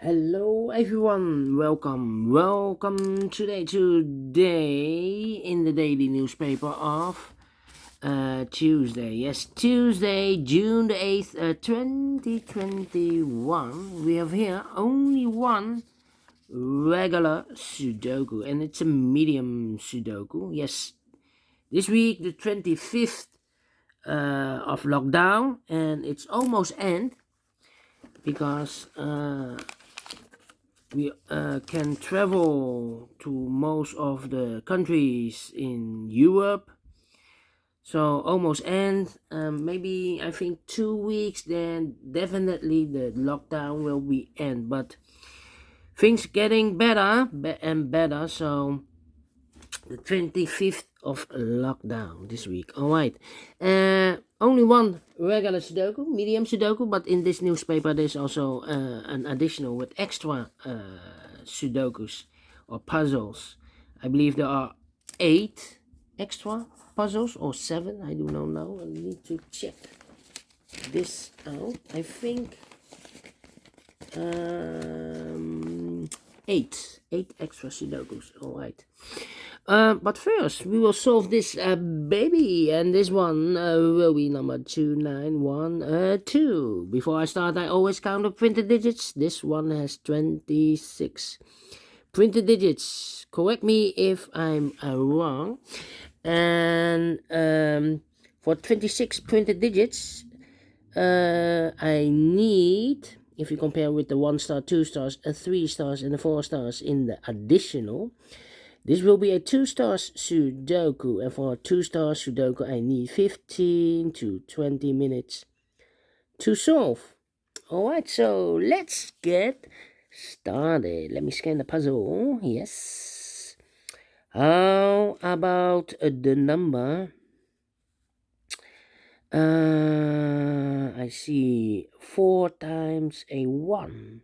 Hello everyone, welcome today in the daily newspaper of Tuesday. Yes, Tuesday, June the 8th, 2021. We have here only one regular Sudoku, and it's a medium Sudoku. Yes, this week the 25th of lockdown, and it's almost end because we can travel to most of the countries in Europe. So almost end. Maybe I think 2 weeks. Then definitely the lockdown will be end. But things getting better and better. So the 25th of lockdown this week. All right. Only one regular Sudoku, medium Sudoku, but in this newspaper there's also an additional with extra Sudokus or puzzles. I believe there are 8 extra puzzles or 7. I do not know. I need to check this out. I think 8 extra Sudokus. All right. But first, we will solve this baby, and this one will be number 2912. Before I start, I always count the printed digits. This one has 26 printed digits. Correct me if I'm wrong. And for 26 printed digits, I need, if you compare with the 1 star, 2 stars, 3 stars, and the 4 stars in the additional, this will be a 2 stars Sudoku, and for a 2 star Sudoku I need 15 to 20 minutes to solve. Alright, so let's get started. Let me scan the puzzle. Yes. How about the number? I see 4 times a 1.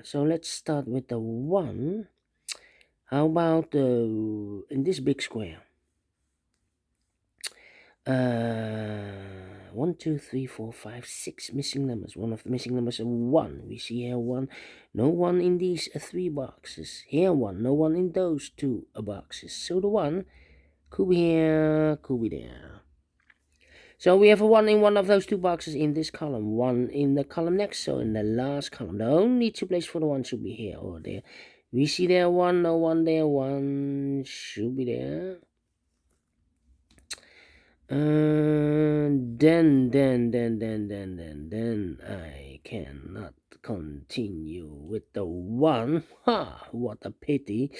So let's start with the 1. How about in this big square? 1, 2, 3, 4, 5, 6 missing numbers. One of the missing numbers is 1. We see here 1. No 1 in these 3 boxes. Here 1. No 1 in those 2 boxes. So the 1 could be here, could be there. So we have a 1 in one of those 2 boxes in this column. 1 in the column next. So in the last column. The only 2 places for the 1 should be here or there. We see there 1, no 1 there, 1 should be there. Then I cannot continue with the 1. Ha! What a pity.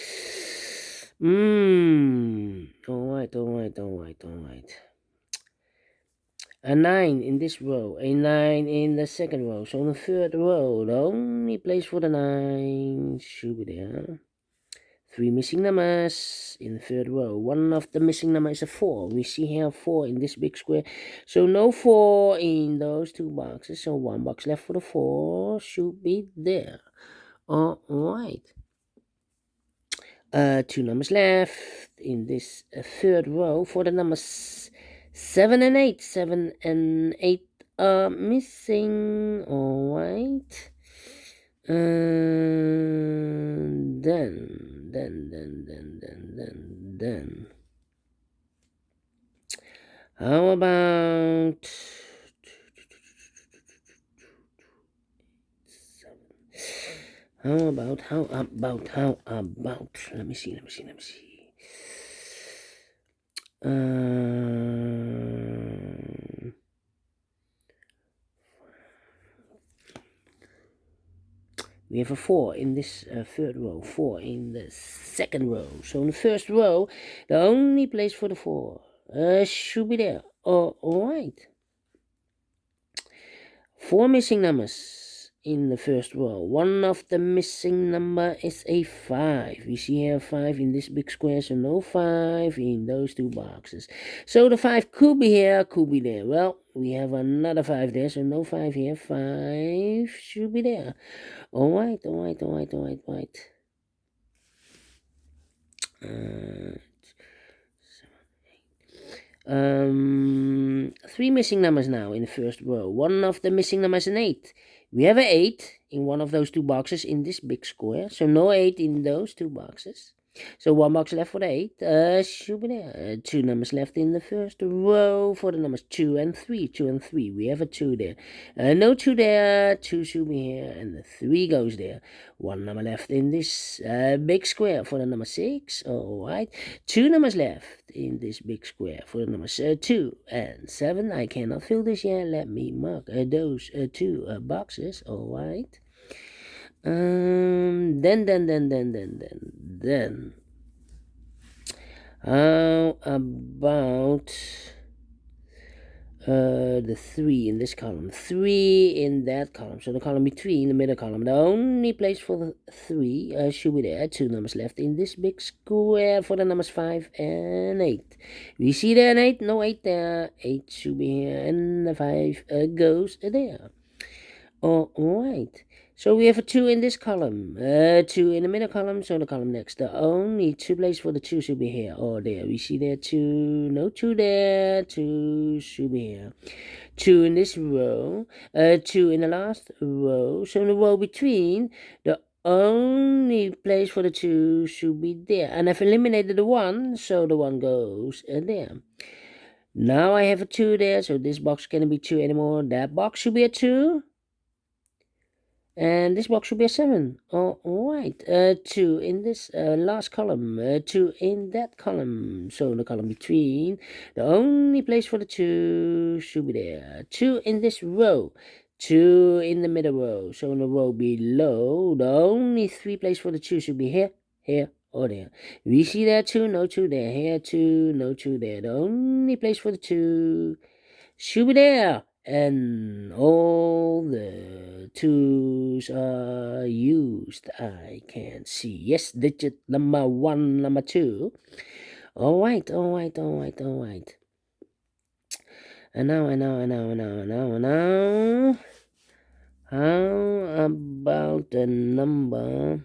Alright. A 9 in this row, a 9 in the second row. So in the third row, the only place for the 9 should be there. 3 missing numbers in the third row. One of the missing numbers is a 4. We see here 4 in this big square. So no 4 in those 2 boxes. So 1 box left for the 4 should be there. Alright. 2 numbers left in this third row for the numbers 7 and 8. 7 and 8 are missing. Alright. Then how about let me see. We have a 4 in this third row, 4 in the second row. So in the first row, the only place for the 4 should be there. Alright. 4 missing numbers in the first row. One of the missing number is a 5. We see here 5 in this big square, so no 5 in those 2 boxes. So the 5 could be here, could be there. Well, we have another 5 there, so no 5 here. 5 should be there. Alright. Three missing numbers now in the first row. One of the missing numbers is an 8. We have an 8 in one of those two boxes in this big square. So no 8 in those two boxes. So one box left for the 8. Should be there. Two numbers left in the first row for the numbers 2 and 3. 2 and 3. We have a 2 there. No 2 there. 2 should be here. And the 3 goes there. One number left in this big square for the number 6. Alright. Two numbers left in this big square for the numbers 2 and 7. I cannot fill this yet. Let me mark those two boxes. Alright. Then. How about the 3 in this column? 3 in that column. So the column between the middle column. The only place for the 3 should be there. Two numbers left in this big square for the numbers 5 and 8. We see there an 8. No 8 there. 8 should be here. And the 5 goes there. Alright. So we have a 2 in this column, 2 in the middle column, so the column next. The only two places for the 2 should be here or there. We see there 2, no 2 there, 2 should be here. 2 in this row, 2 in the last row, so in the row between, the only place for the 2 should be there. And I've eliminated the 1, so the 1 goes there. Now I have a 2 there, so this box cannot be 2 anymore. That box should be a 2. And this box should be a 7. Alright. 2 in this last column. 2 in that column. So the column between. The only place for the 2 should be there. 2 in this row. 2 in the middle row. So in the row below, the only 3 places for the 2 should be here, here, or there. We see there 2, no 2 there. Here 2, no 2 there. The only place for the 2 should be there. And all the 2s are used. I can see. Yes, digit number 1, number 2. Alright. And now. How about the number?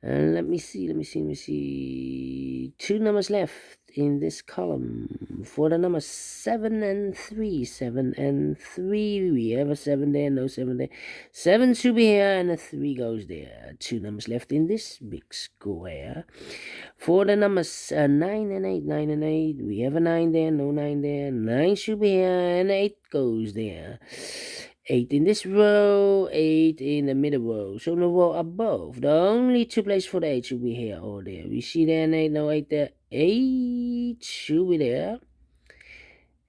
And let me see. 2 numbers left in this column for the numbers 7 and 3. 7 and 3. We have a 7 there, no 7 there. 7 should be here, and a 3 goes there. 2 numbers left in this big square. For the numbers 9 and 8. 9 and 8. We have a 9 there, no 9 there. 9 should be here, and 8 goes there. 8 in this row, 8 in the middle row. So in the row above, the only 2 places for the 8 should be here or there. We see there an 8, no 8 there. 8 should be there.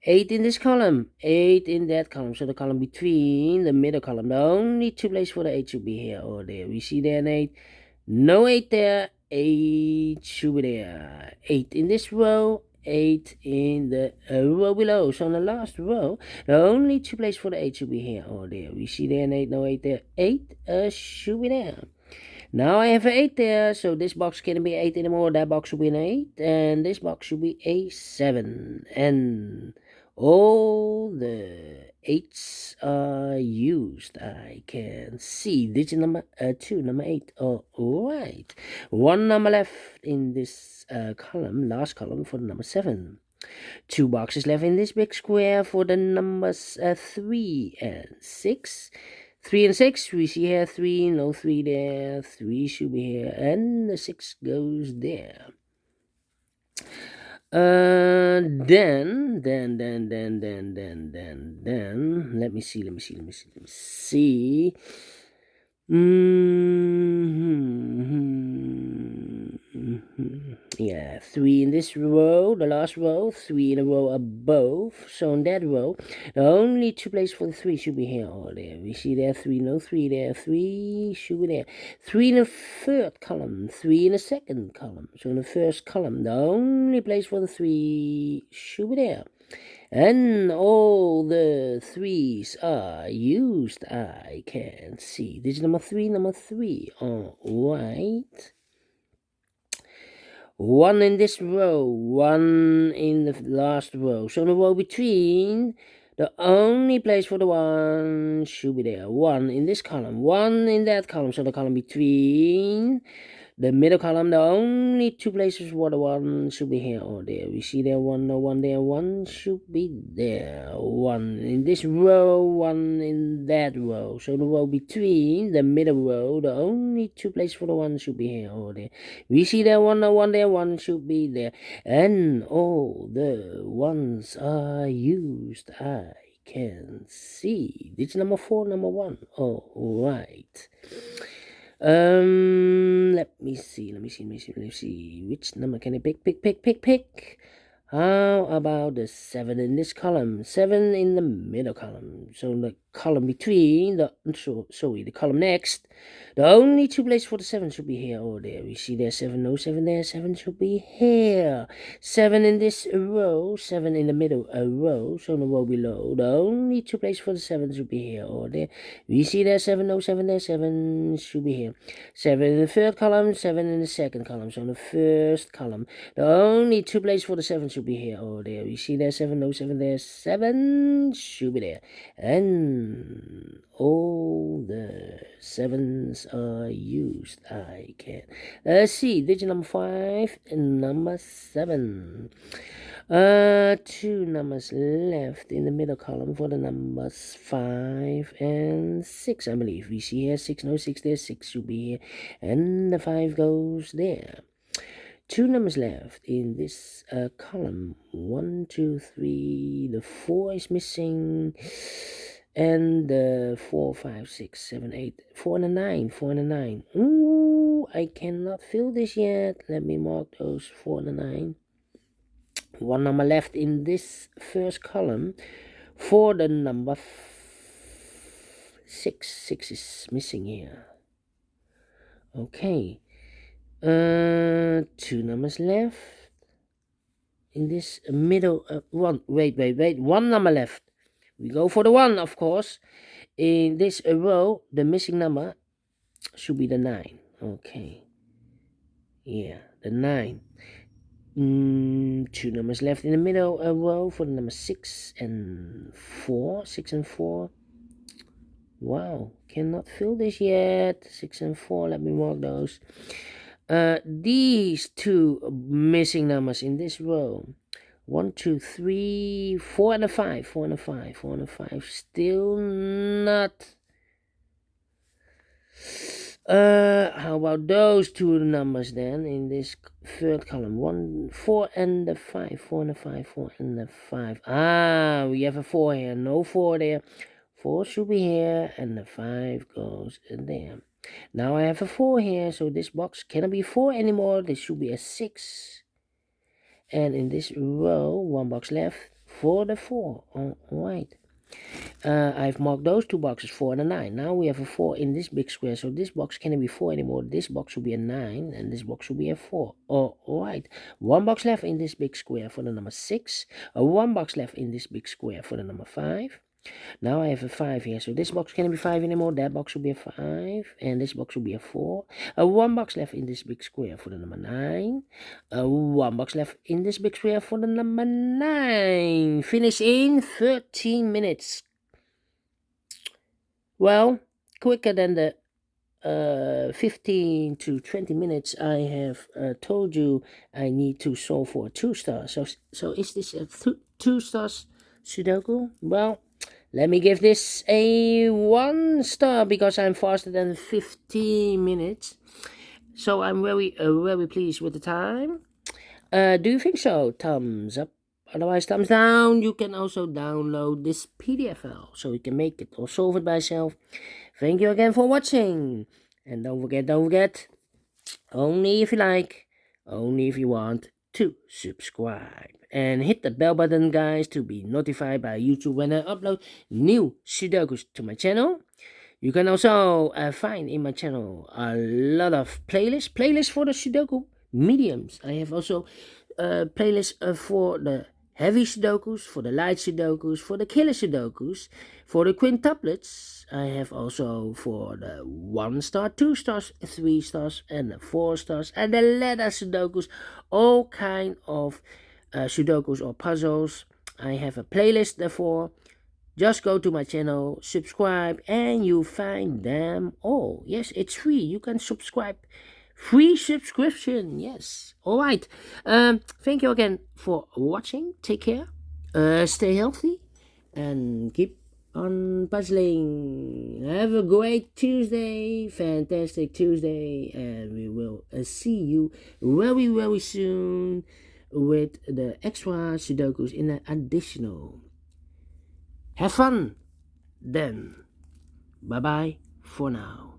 8 in this column, 8 in that column. So the column between the middle column, the only 2 places for the 8 should be here or there. We see there an 8, no 8 there. 8 should be there. 8 in this row. 8 in the row below. So in the last row, the only 2 places for the 8 should be here or there. We see there an 8, no 8 there. 8 should be there. Now I have an 8 there, so this box can't be 8 anymore. That box should be an 8, and this box should be a 7. And all the 8s are used. I can see digit number 2, number 8. Alright. One number left in this column, last column for the number 7. 2 boxes left in this big square for the numbers 3 and 6. 3 and 6, we see here 3, no 3 there. 3 should be here, and the 6 goes there. Then, let me see. Yeah, 3 in this row, the last row, 3 in a row above. So in that row, the only 2 places for the 3 should be here or there. We see there 3, no 3 there. 3 should be there. 3 in the third column, 3 in the second column. So in the first column, the only place for the 3 should be there. And all the 3s are used. I can see. This is number 3. Alright. 1 in this row, 1 in the last row. So in the row between, the only place for the 1 should be there. 1 in this column, 1 in that column. So the column between, The middle column, the only two places where the one should be here or there. We see there one, no one there, one should be there. One in this row, one in that row. So the row between the middle row, the only two places for the one should be here or there. We see there one, no one there, one should be there. And all the ones are used. I can see. Digit number 4, number 1. All right. Let me see. Which number can I pick? How about the 7 in this column? 7 in the middle column. So the column between the the column next. The only two places for the 7 should be here or there. We see there 7, no 7 there. 7 should be here. 7 in this row. 7 in the middle row. So the row below. The only two places for the 7 should be here or there. We see there 7, no 7 there. 7 should be here. 7 in the third column. 7 in the second column. So in the first column. The only two places for the 7 should be here or there. We see there 7, no 7 there. 7 should be there. And all the 7s are used. I can see digit number 5 and number 7. 2 numbers left in the middle column for the numbers 5 and 6, I believe. We see here 6, no 6 there. 6 should be here. And the 5 goes there. 2 numbers left in this column. 1, 2, 3. The 4 is missing. And the 4, 5, 6, 7, 8. 4 and a 9. 4 and a 9. Ooh, I cannot fill this yet. Let me mark those 4 and a 9. 1 number left in this first column for the number 6. 6 is missing here. Okay. 2 numbers left in this middle one. Wait. 1 number left. We go for the 1, of course. In this row, the missing number should be the 9. Okay. Yeah, the 9. 2 numbers left in the middle row for the number 6 and 4. 6 and 4. Wow, cannot fill this yet. 6 and 4. Let me mark those. These 2 missing numbers in this row. 1, 2, 3, 4 and a 5. 4 and a 5. 4 and a 5. Still not. How about those 2 numbers then in this third column? 1, 4 and the 5. 4 and a 5. 4 and the 5. Ah, we have a 4 here. No 4 there. 4 should be here and the 5 goes in there. Now I have a 4 here, so this box cannot be 4 anymore. This should be a 6. And in this row, 1 box left for the 4. All right. I've marked those 2 boxes, 4 and a 9. Now we have a 4 in this big square, so this box cannot be 4 anymore. This box should be a 9, and this box should be a 4. All right. 1 box left in this big square for the number 6. 1 box left in this big square for the number 5. Now I have a 5 here, so this box cannot be 5 anymore. That box will be a 5, and this box will be a 4. 1 box left in this big square for the number 9. 1 box left in this big square for the number 9. Finish in 13 minutes. Well, quicker than the 15 to 20 minutes I have told you I need to solve for 2 stars. So is this a 2 stars Sudoku? Well, let me give this a 1 star because I'm faster than 15 minutes. So I'm very pleased with the time. Do you think so? Thumbs up. Otherwise, thumbs down. You can also download this PDF file so you can make it or solve it by yourself. Thank you again for watching. And don't forget, only if you like, only if you want to subscribe. And hit the bell button, guys, to be notified by YouTube when I upload new Sudokus to my channel. You can also find in my channel a lot of playlists for the Sudoku mediums. I have also playlists for the heavy Sudokus, for the light Sudokus, for the killer Sudokus, for the quintuplets. I have also for the 1 star, 2 stars, 3 stars, and the 4 stars, and the letter Sudokus, all kind of Sudokus or puzzles. I have a playlist therefore. Just go to my channel, subscribe, and you find them all. Yes, it's free. You can subscribe free subscription. Yes. All right. Thank you again for watching. Take care. Stay healthy and keep on puzzling. Have a great Tuesday, fantastic Tuesday, and we will see you very, very soon with the extra Sudokus in an additional. Have fun then. Bye bye for now.